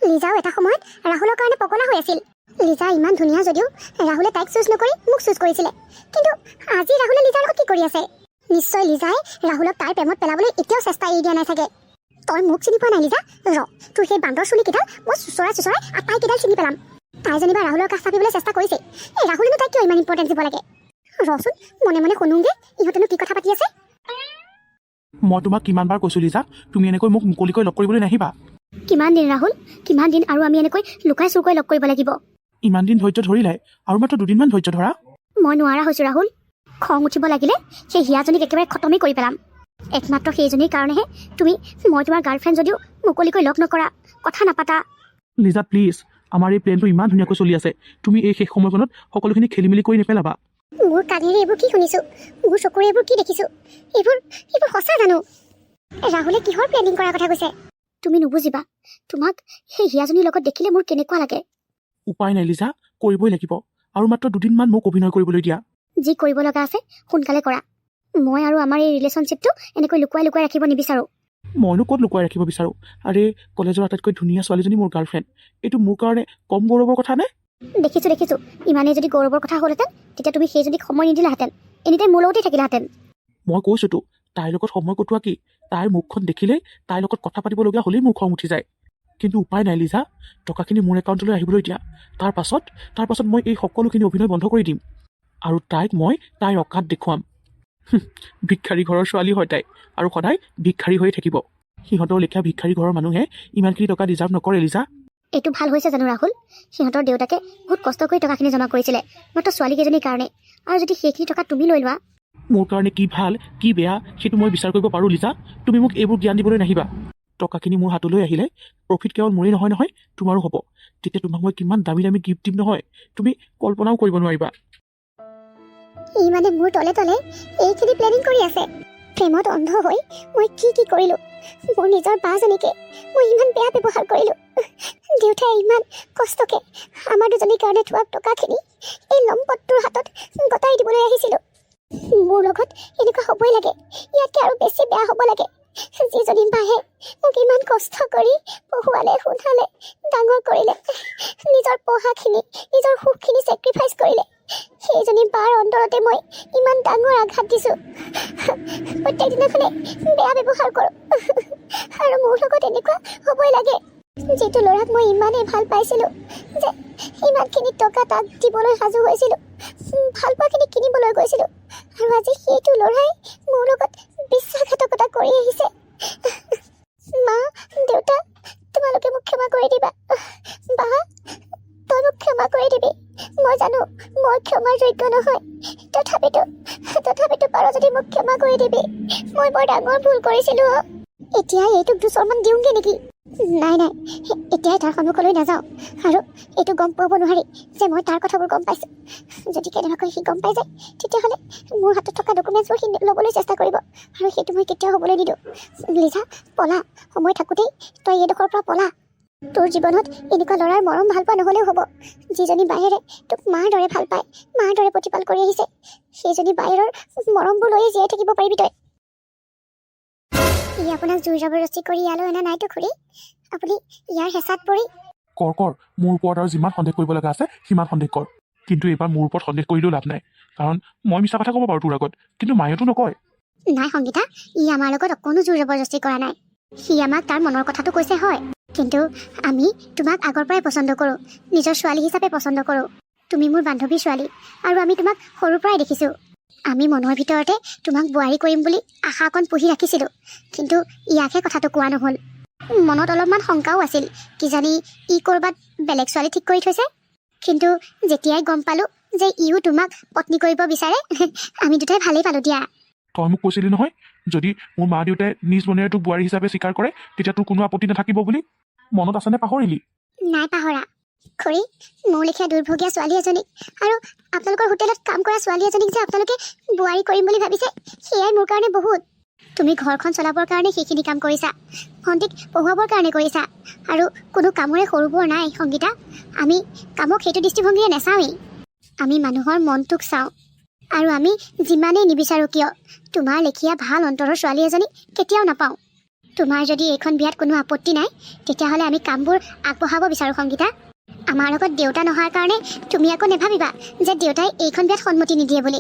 লিজাও এটা সময়ত ৰাহুলৰ কাৰণে পগলা হৈ আছিল লিজা ইমান ধুনীয়া যদিও ৰাহুলে তাইক চুজ নকৰি মোক চুজ কৰিছিলে কিন্তু আজি ৰাহুলে লিজাৰ লগত কি কৰি আছে নিশ্চয় লিজাই ৰাহুলক তাইৰ প্ৰেমত পেলাবলৈ এতিয়াও চেষ্টা এৰি দিয়া নাই চাগে তই মোক চিনি পোৱা নাই লিজা তোৰ সেই বান্দৰ চুলিকেইডাল মই চুচৰাই আটাইকেইডাল চিনি পেলাম তাই যেনিবা ৰাহুলৰ কাষ চাপিবলৈ চেষ্টা কৰিছে এই ৰাহুলেনো তাইক কিয় ইমান ইম্পৰ্টেঞ্চ দিব লাগে ৰচোন মনে মনে শুনোগে ইহঁতেনো কি কথা পাতি আছে মই তোমাক কিমানবাৰ কৈছোঁ লিজা তুমি এনেকৈ মোক মুকলিকৈ লগ কৰিবলৈ নাহিবা কিমান দিন ৰাহুল কিমান দিন আৰু আমি এনেকৈ লুকাই চুৰকৈ লগ কৰিব লাগিব ইমান দিন ধৈৰ্য ধৰিলাই আৰু মাত্ৰ দুদিনমান ধৈৰ্য ধৰা মই নোৱাৰা হৈছোঁ ৰাহুল খং উঠিব লাগিলে সেই হিয়াজনীক একেবাৰে খতমেই কৰি পেলাম একমাত্ৰ সেইজনীৰ কাৰণেহে মই তোমাৰ গাৰ্লফ্ৰেণ্ড যদিও মুকলিকৈ লগ নকৰা কথা নাপাতা লিজা প্লিজ আমাৰ এই প্লেনটো ইমান ধুনীয়াকৈ চলি আছে তুমি এই শেষ সময়কণত সকলোখিনি খেলি মেলি কৰি নেপেলাবা মোৰ কাণেৰে এইবোৰ কি শুনিছোঁ মোৰ চকুৰে এইবোৰ কি দেখিছোঁ এইবোৰ সঁচা জানো ৰাহুলে কিহৰ প্লেনিং কৰাৰ কথা কৈছে তুমি নুবুজিবা তোমাক সেই হিয়াজনীৰ লগত দেখিলে মোৰ কেনেকুৱা লাগে উপায় নাই লিজা কৰিবই লাগিব আৰু মাত্ৰ দুদিনমান মোক অভিনয় কৰিবলৈ দিয়া যি কৰিব লগা আছে সোনকালে কৰা মই আৰু আমাৰ এই ৰিলেশ্যনশ্বিপটো এনেকৈ লুকুৱাই ৰাখিব নিবিচাৰোঁ মইনো ক'ত লুকুৱাই ৰাখিব বিচাৰোঁ আৰে কলেজৰ আটাইতকৈ ধুনীয়া ছোৱালীজনী মোৰ গাৰ্লফ্ৰেণ্ড এইটো মোৰ কাৰণে কম গৌৰৱৰ কথা নে দেখিছোঁ ইমানেই যদি গৌৰৱৰ কথা হ'লহেঁতেন তেতিয়া তুমি সেইজনীক সময় নিদিলাহেঁতেন এনিটাইম মোৰ লগতেই থাকিলাহেঁতেন মই কৈছোঁতো তাইৰ লগত সময় কটোৱা কি তাইৰ মুখখন দেখিলেই তাইৰ লগত কথা পাতিবলগীয়া হ'লেই মোৰ খং উঠি যায় কিন্তু উপায় নাই লিজা টকাখিনি মোৰ একাউণ্টলৈ আহিবলৈ দিয়া তাৰ পাছত মই এই সকলোখিনি অভিনয় বন্ধ কৰি দিম আৰু তাইক মই তাইৰ অকাত দেখুৱাম ভিক্ষাৰী ঘৰৰ ছোৱালী হয় তাই আৰু সদায় ভিক্ষাৰী হৈয়ে থাকিব সিহঁতৰ লেখীয়া ভিক্ষাৰী ঘৰৰ মানুহে ইমানখিনি টকা ডিজাৰ্ভ নকৰে লিজা এইটো ভাল হৈছে জানো ৰাহুল সিহঁতৰ দেউতাকে বহুত কষ্ট কৰি টকাখিনি জমা কৰিছিলে মাত্ৰ ছোৱালীকেইজনীৰ কাৰণে আৰু যদি সেইখিনি টকা তুমি লৈ লোৱা মোৰ কাৰণে কি ভাল কি বেয়া সেইটো মই বিচাৰ কৰিব পাৰোঁ লিজা তুমি মোক এইবোৰ জ্ঞান দিবলৈ নাহিবা টকাখিনি মোৰ হাতলৈ আহিলে প্ৰফিট কেৱল মোৰেই নহয় তোমাৰো হ'ব তেতিয়া তোমাক মই কিমান দামী গিফ্ট দিম নহয় তুমি কল্পনাও কৰিব নোৱাৰিবা ই মানে মোৰ তলে তলে এইখিনি প্লেনিং কৰি আছে প্ৰেমত অন্ধ হৈ মই কি কি কৰিলোঁ। মোৰ নিজৰ বাজনীকে মই ইমান বেয়া ব্যৱহাৰ কৰিলোঁ। দেউতাই ইমান কষ্টকে আমাৰ দুজনীৰ কাৰণে থোৱা টকাখিনি এই লম্পটটোৰ হাতত গতাই দিবলৈ আহিছিলোঁ। মোৰ লগত এনেকুৱা হ'বই লাগে, ইয়াতকৈ আৰু বেছি বেয়া হ'ব লাগে। যিজনী মাহে মোক ইমান কষ্ট কৰি পঢ়ুৱালে, শুনালে, ডাঙৰ কৰিলে, নিজৰ পঢ়াখিনি, নিজৰ সুখখিনি ছেক্ৰিফাইচ কৰিলে, সেইজনী বাৰ অন্তৰতে মই ইমান ডাঙৰ আঘাত দিছোঁ। প্ৰত্যেক দিনাখনে বেয়া ব্যৱহাৰ কৰোঁ আৰু মোৰ লগত এনেকুৱা হ'বই লাগে। যিটো ল'ৰাক মই ইমানেই ভাল পাইছিলোঁ যে ইমানখিনি টকা তাক দিবলৈ সাজু হৈছিলোঁ, ভাল পোৱাখিনি কিনিবলৈ গৈছিলোঁ, আৰু আজি সেইটো ল'ৰাই মোৰ লগত বিশ্বাসঘাতকতা কৰি আহিছে। মা, দেউতা, তোমালোকে মোক ক্ষমা কৰি দিবা। বা, তই মোক ক্ষমা কৰি দিবি। মই জানো মই ক্ষমাৰ যোগ্য নহয়, তথাপিতো পাৰ যদি মোক ক্ষমা কৰি দিবি। মই বৰ ডাঙৰ ভুল কৰিছিলোঁ। এতিয়া এইটোক দুচৰমান দিওঁগৈ নেকি? নাই, এতিয়াই তাৰ সন্মুখলৈ নাযাওঁ, আৰু এইটো গম পাব নোৱাৰি যে মই তাৰ কথাবোৰ গম পাইছোঁ। যদি কেনেবাকৈ সি গম পাই যায়, তেতিয়াহ'লে মোৰ হাতত থকা ডকুমেণ্টছবোৰ সি ল'বলৈ চেষ্টা কৰিব, আৰু সেইটো মই কেতিয়াও হ'বলৈ নিদিওঁ। লিজা, পলা, সময় থাকোঁতেই তই এইডোখৰৰ পৰা পলা। তোৰ জীৱনত এনেকুৱা ল'ৰাৰ মৰম ভাল পোৱা নহ'লেও হ'ব। যিজনী বায়েৰে তোক মাৰ দৰে ভাল পায়, মাৰ দৰে প্ৰতিপাল কৰি আহিছে, সেইজনী বায়েৰৰ মৰমবোৰ লৈয়ে জীয়াই থাকিব পাৰিবি তই। ই আপোনাক জোৰ জবৰদস্তি কৰি ইয়ালৈ অনা নাইতো খুৰী। আপুনি ইয়াৰ হেঁচাত পৰি কৰ, মোৰ ওপৰত আৰু যিমান সন্দেহ কৰিব লগা আছে সিমান সন্দেহ কৰ। কিন্তু এইবাৰ মোৰ ওপৰত সন্দেহ কৰিলেও লাভ নাই, কাৰণ মই মিছা কথা ক'ব পাৰোঁ তোৰ আগত, কিন্তু মায়েতো নকয়। নাই সংগীতা, ই আমাৰ লগত অকণো জোৰ জবৰদস্তি কৰা নাই। সি আমাক তাৰ মনৰ কথাটো কৈছে হয়, কিন্তু আমি তোমাক আগৰ পৰাই পচন্দ কৰোঁ, নিজৰ ছোৱালী হিচাপে পচন্দ কৰোঁ। তুমি মোৰ বান্ধৱীৰ ছোৱালী, আৰু আমি তোমাক সৰুৰ পৰাই দেখিছোঁ। আমি মনৰ ভিতৰতে তোমাক বোৱাৰী কৰিম বুলি আশা অকণ পুহি ৰাখিছিলোঁ, কিন্তু ইয়াকহে কথাটো কোৱা নহ'ল। মনত অলপমান শংকাও আছিল, কিজানি ই ক'ৰবাত বেলেগ ছোৱালী ঠিক কৰি থৈছে। কিন্তু যেতিয়াই গম পালোঁ যে ইও তোমাক পত্নী কৰিব বিচাৰে, আমি দুটাই ভালেই পালোঁ দিয়া। তই মোক কৈছিলি নহয়, যদি মোৰ মা দেউতাই নিজ মনেৰে তোক বোৱাৰী হিচাপে স্বীকাৰ কৰে তেতিয়া তোৰ কোনো আপত্তি নাথাকিব বুলি। মনত আছেনে পাহৰিলি? নাই পাহৰা খুৰী। মোৰ লেখীয়া দুৰ্ভগীয়া ছোৱালী এজনীক, আৰু আপোনালোকৰ হোটেলত কাম কৰা ছোৱালী এজনীক যে আপোনালোকে বোৱাৰী কৰিম বুলি ভাবিছে, সেয়াই মোৰ কাৰণে বহুত। তুমি ঘৰখন চলাবৰ কাৰণে সেইখিনি কাম কৰিছা, ভণ্টিক পঢ়ুৱাবৰ কাৰণে কৰিছা, আৰু কোনো কামৰে সৰু বৰ নাই সংগীতা। আমি কামক সেইটো দৃষ্টিভংগীৰে নাচাওঁৱেই, আমি মানুহৰ মনটোক চাওঁ। আৰু আমি যিমানেই নিবিচাৰোঁ কিয় তোমাৰ লেখীয়া ভাল অন্তৰৰ ছোৱালী এজনী কেতিয়াও নাপাওঁ। তোমাৰ যদি এইখন বিয়াত কোনো আপত্তি নাই, তেতিয়াহ'লে আমি কামবোৰ আগবঢ়াব বিচাৰোঁ সংগীতা। আমাৰ লগত দেউতা নহাৰ কাৰণে তুমি আকৌ নেভাবিবা যে দেউতাই এইখন বিয়াত সন্মতি নিদিয়ে বুলি।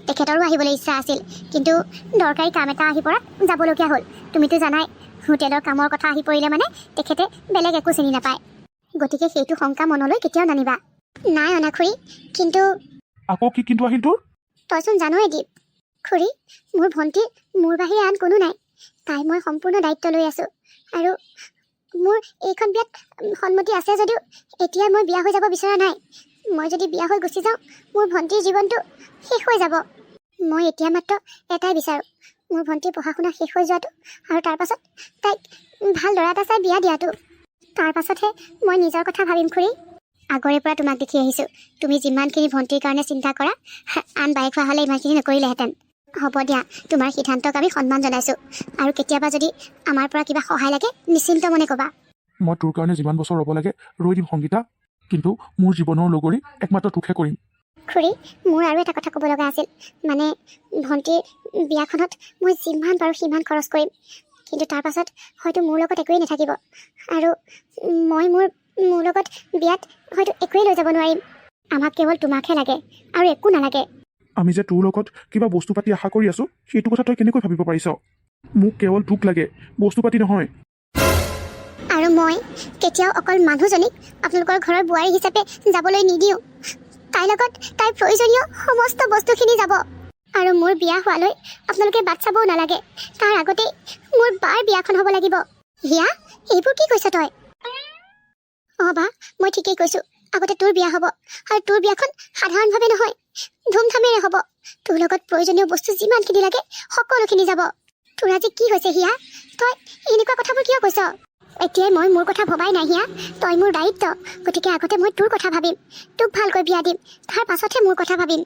তেখেতৰো আহিবলৈ ইচ্ছা আছিল, কিন্তু দৰকাৰী কাম এটা আহি পৰাত যাবলগীয়া হ'ল। তুমিতো জানাই, হোটেলৰ কামৰ কথা আহি পৰিলে মানে তেখেতে বেলেগ একো চিনি নাপায়। গতিকে সেইটো শংকা মনলৈ কেতিয়াও নানিবা। নাই অনা খুৰী, কিন্তু আকৌ কি কিন্তু আহিল তোৰ? তইচোন জানই দীপ, খুৰী, মোৰ ভণ্টিৰ মোৰ বাহিৰে আন কোনো নাই। তাই মই সম্পূৰ্ণ দায়িত্ব লৈ আছোঁ, আৰু মোৰ এইখন বিয়াত সন্মতি আছে যদিও এতিয়া মই বিয়া হৈ যাব বিচৰা নাই। মই যদি বিয়া হৈ গুচি যাওঁ, মোৰ ভণ্টিৰ জীৱনটো শেষ হৈ যাব। মই এতিয়া মাত্ৰ এটাই বিচাৰোঁ, মোৰ ভণ্টিৰ পঢ়া শুনা শেষ হৈ যোৱাটো, আৰু তাৰ পাছত তাইক ভাল ল'ৰা এটা চাই বিয়া দিয়াটো। তাৰ পাছতহে মই নিজৰ কথা ভাবিম খুৰী। আগৰে পৰা তোমাক দেখি আহিছোঁ, তুমি যিমানখিনি ভণ্টিৰ কাৰণে চিন্তা কৰা, আন বায়েক হোৱা হ'লে ইমানখিনি নকৰিলেহেঁতেন। হ'ব দিয়া, তোমাৰ সিদ্ধান্তক আমি সন্মান জনাইছোঁ, আৰু কেতিয়াবা যদি আমাৰ পৰা কিবা সহায় লাগে নিশ্চিন্ত মনে ক'বা। মই তোৰ কাৰণে যিমান বছৰ ৰ'ব লাগে ৰৈ দিম সংগীতা, কিন্তু মোৰ জীৱনৰ লগৰী একমাত্ৰ তোকহে কৰিম। খুৰী, মোৰ আৰু এটা কথা ক'ব লগা আছিল। মানে ভণ্টিৰ বিয়াখনত মই যিমান পাৰোঁ সিমান খৰচ কৰিম, কিন্তু তাৰ পাছত হয়তো মোৰ লগত একোৱেই নাথাকিব, আৰু মই মোৰ লগত বিয়াত হয়তো একোৱেই লৈ যাব নোৱাৰিম। আমাক কেৱল তোমাকহে লাগে, আৰু একো নালাগে। আমি যে তোৰ লগত কিবা বস্তু পাতি আশা কৰি আছোঁ, সেইটো কথা তই কেনেকৈ ভাবিব পাৰিছ? মোক কেৱল তোক লাগে, বস্তু পাতি নহয়। আৰু মই কেতিয়াও অকল মানুহজনীক আপোনালোকৰ ঘৰৰ বোৱাৰী হিচাপে যাবলৈ নিদিওঁ। তাইৰ লগত তাইৰ প্ৰয়োজনীয় সমস্ত বস্তুখিনি যাব, আৰু মোৰ বিয়া হোৱালৈ আপোনালোকে বাট চাবও নালাগে। তাৰ আগতেই মোৰ বাৰ বিয়াখন হ'ব লাগিব। হিয়া, এইবোৰ কি কৈছ তই? অঁ বা, মই ঠিকেই কৈছোঁ। আগতে তোৰ বিয়া হ'ব, আৰু তোৰ বিয়াখন সাধাৰণভাৱে নহয়, ধুমধামেৰে হ'ব। তোৰ লগত প্ৰয়োজনীয় বস্তু যিমানখিনি লাগে সকলোখিনি যাব। তোৰ আজি কি হৈছে হিয়া? তই এনেকুৱা কথাবোৰ কিয় কৈছ? এতিয়াই মই মোৰ কথা ভবাই নাই হিয়া, তই মোৰ দায়িত্ব। গতিকে আগতে মই তোৰ কথা ভাবিম, তোক ভালকৈ বিয়া দিম, তাৰ পাছতহে মোৰ কথা ভাবিম।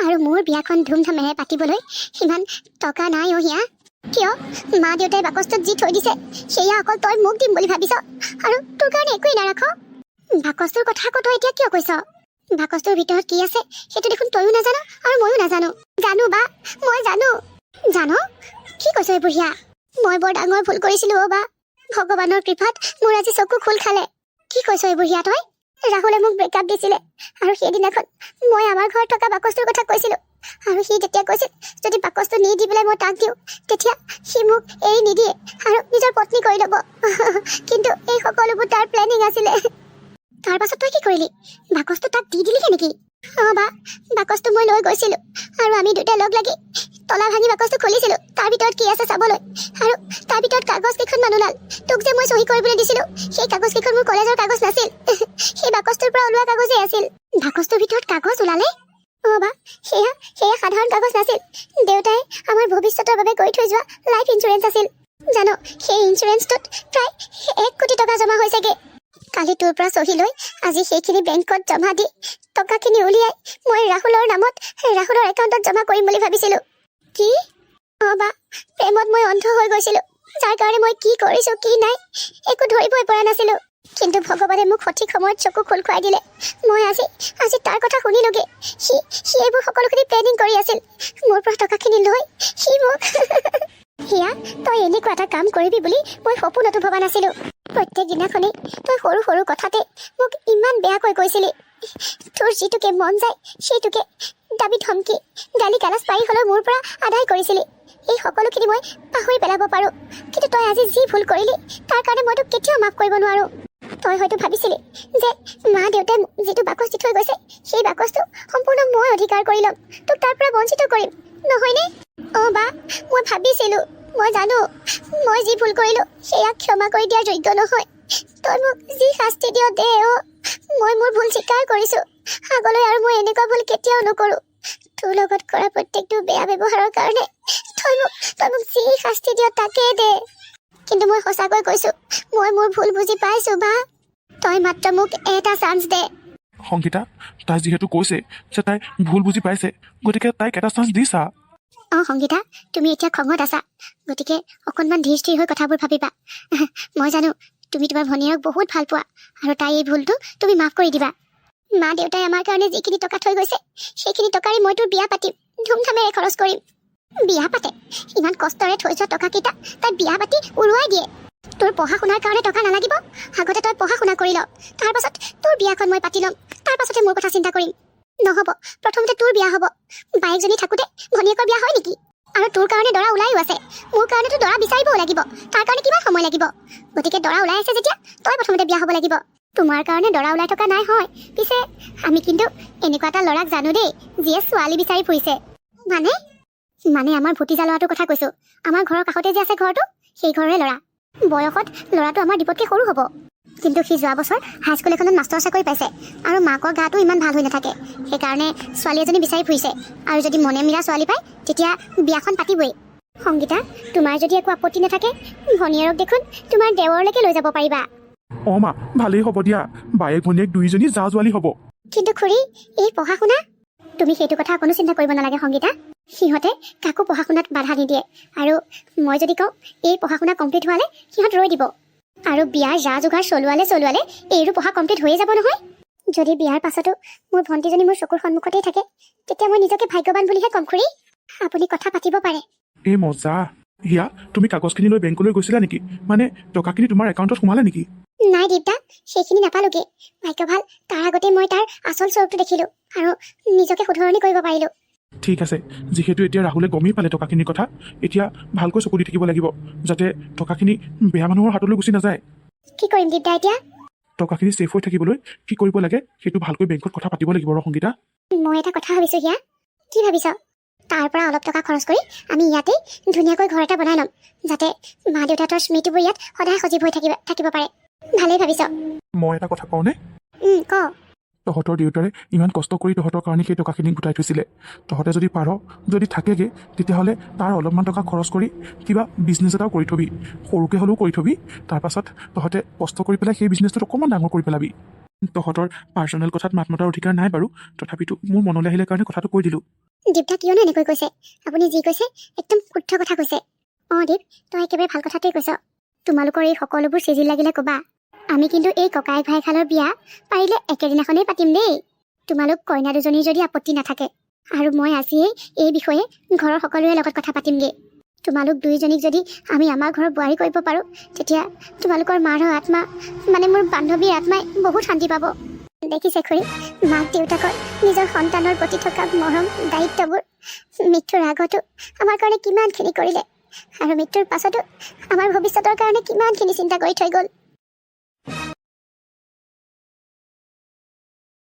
আৰু মোৰ বিয়াখন ধুমধামেৰে পাতিবলৈ সিমান টকা নাই অ' হিয়া। কিয় মা দেউতাই বাকচটোত যি থৈ দিছে সেয়া অকল তই মোক দিম বুলি ভাবিছ আৰু তোৰ কাৰণে একোৱেই নাৰাখ বাকচটোৰ কথা আকৌ তই এতিয়া কিয় কৈছ বাকচটোৰ ভিতৰত কি আছে সেইটো দেখোন তয়ো নাজানো আৰু ময়ো নাজানো জানো বা মই জানো জানো কি কৈছ এই বুঢ়িয়া মই বৰ ডাঙৰ ভুল কৰিছিলো অ' বা ভগৱানৰ কৃপাত মোৰ আজি চকু খোল খালে কি কৈছ এই বুঢ়িয়া তই ৰাহুলে মোক ব্ৰেকআপ দিছিলে আৰু সেইদিনাখন মই আমাৰ ঘৰত থকা বাকচটোৰ কথা কৈছিলো আৰু সি তেতিয়া কৈছিল যদি বাকচটো নি দি পেলাই মই তাক দিওঁ তেতিয়া সি মোক এৰি নিদিয়ে আৰু নিজৰ পত্নী কৰি ল'ব কিন্তু এই সকলোবোৰ তাৰ প্লেনিং আছিলে তাৰ পাছত তই কি কৰিলি বাকচটো তাক দি দিলি নেকি অঁ বা বাকচটো মই লৈ গৈছিলো আৰু আমি দুটাই লগ লাগি তলা ভাঙি বাকচটো খুলিছিলো তাৰ ভিতৰত কি আছে চাবলৈ আৰু তাৰ ভিতৰত কাগজ কেইখনমান ওলাল তোক যে মই চহী কৰিবলৈ দিছিলো সেই কাগজ কেইখন মোৰ কলেজৰ কাগজ নাছিল সেই বাকচটোৰ পৰা ওলোৱা কাগজেই আছিল বাকচটোৰ ভিতৰত কাগজ ওলালে অঁ বা সেয়া সাধাৰণ কাগজ নাছিল দেউতাই আমাৰ ভৱিষ্যতৰ বাবে কৰি থৈ যোৱা লাইফ ইঞ্চুৰেঞ্চ আছিল জানো সেই ইঞ্চুৰেঞ্চটোত প্ৰায় 1 কোটি টকা জমা হৈছেগে কালি তোৰ পৰা চহী লৈ আজি সেইখিনি বেংকত জমা দি টকাখিনি উলিয়াই মই ৰাহুলৰ নামত ৰাহুলৰ একাউণ্টত জমা কৰিম বুলি ভাবিছিলো কি অঁ বা প্ৰেমত মই অন্ধ হৈ গৈছিলো যাৰ কাৰণে মই কি কৰিছো কি নাই একো ধৰিবই পৰা নাছিলো কিন্তু ভগৱানে মোক সঠিক সময়ত চকু খোল খুৱাই দিলে মই আজি তাৰ কথা শুনিলোগে সি এইবোৰ সকলোখিনি প্লেনিং কৰি আছিল মোৰ পৰা টকাখিনি লৈ সি মোক হিয়া তই এনেকুৱা এটা কাম কৰিবি বুলি মই সপোনতো ভবা নাছিলো প্ৰত্যেক দিনাখনেই তই সৰু সৰু কথাতে মোক ইমান বেয়াকৈ কৈছিলি তোৰ যিটোকে মন যায় সেইটোকে দাবী ধমকি গালি গালাজ পাৰি হ'লেও মোৰ পৰা আদায় কৰিছিলি এই সকলোখিনি মই পাহৰি পেলাব পাৰোঁ কিন্তু তই আজি যি ভুল কৰিলি তাৰ কাৰণে মই তোক কেতিয়াও মাফ কৰিব নোৱাৰোঁ তই হয়তো ভাবিছিলি যে মা দেউতাই যিটো বাকচ দি থৈ গৈছে সেই বাকচটো সম্পূৰ্ণ মই অধিকাৰ কৰি ল'ম তোক তাৰ পৰা বঞ্চিত কৰিম নহয়নে অঁ বা মই ভাবিছিলোঁ মই জানো মই যি ভুল কৰিলোঁ সেয়া ক্ষমা কৰি দিয়াৰ যোগ্য নহয় তই মোক যি শাস্তি দিয় দে অ' মই মোৰ ভুল স্বীকাৰ কৰিছোঁ আগলৈ আৰু মই এনেকুৱা ভুল কেতিয়াও নকৰোঁ তোৰ লগত কৰা প্ৰত্যেকটো বেয়া ব্যৱহাৰৰ কাৰণে তই মোক যি শাস্তি দিয় তাকেই দে কিন্তু মই সঁচাকৈ কৈছোঁ মই মোৰ ভুল বুজি পাইছোঁ বা তই মাত্ৰ মোক এটা চান্স দে সংগীতা তাই যিহেতু কৈছে যে তাই ভুল বুজি পাইছে গতিকে তাইক এটা চান্স দিছা অঁ সংগীতা তুমি এতিয়া খঙত আছা গতিকে অকণমান ধীৰ স্থিৰ হৈ কথাবোৰ ভাবিবা মই জানো তুমি তোমাৰ ভনীয়েৰক বহুত ভাল পোৱা আৰু তাই এই ভুলটো তুমি মাফ কৰি দিবা মা দেউতাই আমাৰ কাৰণে যিখিনি টকা থৈ গৈছে সেইখিনি টকাৰে মই তোৰ বিয়া পাতিম ধুমধামেৰে খৰচ কৰিম বিয়া পাতে ইমান কষ্টৰে থৈ যোৱা টকাকেইটা তাই বিয়া পাতি উৰুৱাই দিয়ে তোৰ পঢ়া শুনাৰ কাৰণে টকা নালাগিব আগতে তই পঢ়া শুনা কৰি ল তাৰ পাছত তোৰ বিয়াখন মই পাতি ল'ম তাৰ পাছতে মোৰ কথা চিন্তা কৰিম নহ'ব প্ৰথমতে তোৰ বিয়া হ'ব বায়েকজনী থাকোঁতে ভনীয়েকৰ বিয়া হয় নেকি আৰু তোৰ কাৰণে দৰা ওলাইও আছে মোৰ কাৰণেতো দৰা বিচাৰিবও লাগিব তাৰ কাৰণে কিমান সময় লাগিব গতিকে দৰা ওলাই আছে যেতিয়া তই প্ৰথমতে বিয়া হ'ব লাগিব তোমাৰ কাৰণে দৰা ওলাই থকা নাই হয় পিছে আমি কিন্তু এনেকুৱা এটা ল'ৰাক জানো দেই যিয়ে ছোৱালী বিচাৰি ফুৰিছে মানে আমাৰ ভতিজা ল'ৰাটোৰ কথা কৈছোঁ আমাৰ ঘৰৰ কাষতে যে আছে ঘৰটো সেই ঘৰৰে ল'ৰা বয়সত ল'ৰাটো আমাৰ দীপতকৈ সৰু হ'ব কিন্তু সি যোৱা বছৰ হাইস্কুল এখনত মাষ্টৰ চাকৰি পাইছে আৰু মাকৰ গাটো ইমান ভাল হৈ নাথাকে সেইকাৰণে ছোৱালী এজনী বিচাৰি ফুৰিছে আৰু যদি মনে মিলা ছোৱালী পায় তেতিয়া বিয়াখন পাতিবই সংগীতা তোমাৰ যদি একো আপত্তি নাথাকে ভনীয়েৰক দেখোন তোমাৰ দেৱৰলৈকে লৈ যাব পাৰিবা অঁ মা ভালেই হ'ব দিয়া বায়েক ভনীয়েক দুইজনী যা যোৱালী হ'ব কিন্তু খুৰী এই পঢ়া শুনা তুমি সেইটো কথা কোনো চিন্তা কৰিব নালাগে সংগীতা সিহঁতে কাকো পঢ়া শুনাত বাধা নিদিয়ে আৰু মই যদি কওঁ এই পঢ়া শুনা কমপ্লিট হোৱালে সিহঁত ৰৈ দিব আৰু বিয়াৰ যা যোগাৰ চলোৱালে এইৰো পঢ়া কমপ্লিট হৈয়ে যাব নহয় যদি বিয়াৰ পাছতো মোৰ ভণ্টিজনী মোৰ চকুৰ সন্মুখতেই থাকে তেতিয়া মই নিজকে ভাগ্যৱান বুলিহে ক'ম খুৰী আপুনি কথা পাতিব পাৰে এই মজা হিয়া তুমি কাগজখিনি লৈ বেংকলৈ গৈছিলা নেকি মানে টকাখিনি তোমাৰ একাউণ্টত সোমালে নেকি নাই দীপদা সেইখিনি নাপালোগে ভাগ্য ভাল তাৰ আগতে মই তাৰ আচল স্বৰূপটো দেখিলোঁ আৰু নিজকে শুধৰণি কৰিব পাৰিলোঁ ঠিক আছে যিহেতু এতিয়া ৰাহুলে গমেই পালে টকাখিনিৰ কথা এতিয়া ভালকৈ চকু দি থাকিব লাগিব যাতে টকাখিনি বেয়া মানুহৰ হাতলৈ গুচি নাযায় কি কৰিম দীপদা এতিয়া টকাখিনি ছেফ হৈ থাকিবলৈ কি কৰিব লাগে সেইটো ভালকৈ বেংকত কথা পাতিব লাগিব আৰু সংগীতা মই এটা কথা ভাবিছোঁ হিয়া কি ভাবিছ তাৰ পৰা অলপ টকা খৰচ কৰি আমি ইয়াতেই ধুনীয়াকৈ ঘৰ এটা বনাই ল'ম যাতে মা দেউতাহঁতৰ স্মৃতিবোৰ ইয়াত সদায় সজীৱ হৈ থাকিব পাৰে ভালেই ভাবিছ মই এটা কথা কওঁনে ক তহঁতৰ দেউতাৰে ইমান কষ্ট কৰি তহঁতৰ কাৰণে সেই টকাখিনি গোটাই থৈছিলে তহঁতে যদি পাৰ যদি থাকেগৈ তেতিয়াহ'লে তাৰ অলপমান টকা খৰচ কৰি কিবা বিজনেছ এটাও কৰি থবি সৰুকৈ হ'লেও কৰি থবি তাৰপাছত তহঁতে কষ্ট কৰি পেলাই সেই বিজনেছটোত অকণমান ডাঙৰ কৰি পেলাবি তহঁতৰ পাৰ্চনেল কথাত মাত মতাৰ অধিকাৰ নাই বাৰু তথাপিতো মোৰ মনলৈ আহিলে কাৰণে কথাটো কৈ দিলোঁ দীপদা কিয়নো এনেকৈ কৈছে আপুনি যি কৈছে একদম শুদ্ধ কথা কৈছে অঁ দীপ, তই একেবাৰে ভাল কথাটোৱে কৈছ। তোমালোকৰ এই সকলোবোৰ চিজিল লাগিলে ক'বা। আমি কিন্তু এই ককায়েক ভাইখালৰ বিয়া পাৰিলে একেদিনাখনেই পাতিম দেই। তোমালোক কইনা দুজনীৰ যদি আপত্তি নাথাকে। আৰু মই আজিয়েই এই বিষয়ে ঘৰৰ সকলোৰে লগত কথা পাতিমগৈ। তোমালোক দুয়োজনীক যদি আমি আমাৰ ঘৰৰ বোৱাৰী কৰিব পাৰোঁ, তেতিয়া তোমালোকৰ মাৰ আত্মা, মানে মোৰ বান্ধৱীৰ আত্মাই বহুত শান্তি পাব। দেখিছে খুৰী, মাক দেউতাকৰ নিজৰ সন্তানৰ প্ৰতি থকা মৰম দায়িত্ববোৰ মৃত্যুৰ আগতো আমাৰ কাৰণে কিমানখিনি কৰিলে, আৰু মৃত্যুৰ পাছতো আমাৰ ভৱিষ্যতৰ কাৰণে কিমানখিনি চিন্তা কৰি থৈ গ'ল।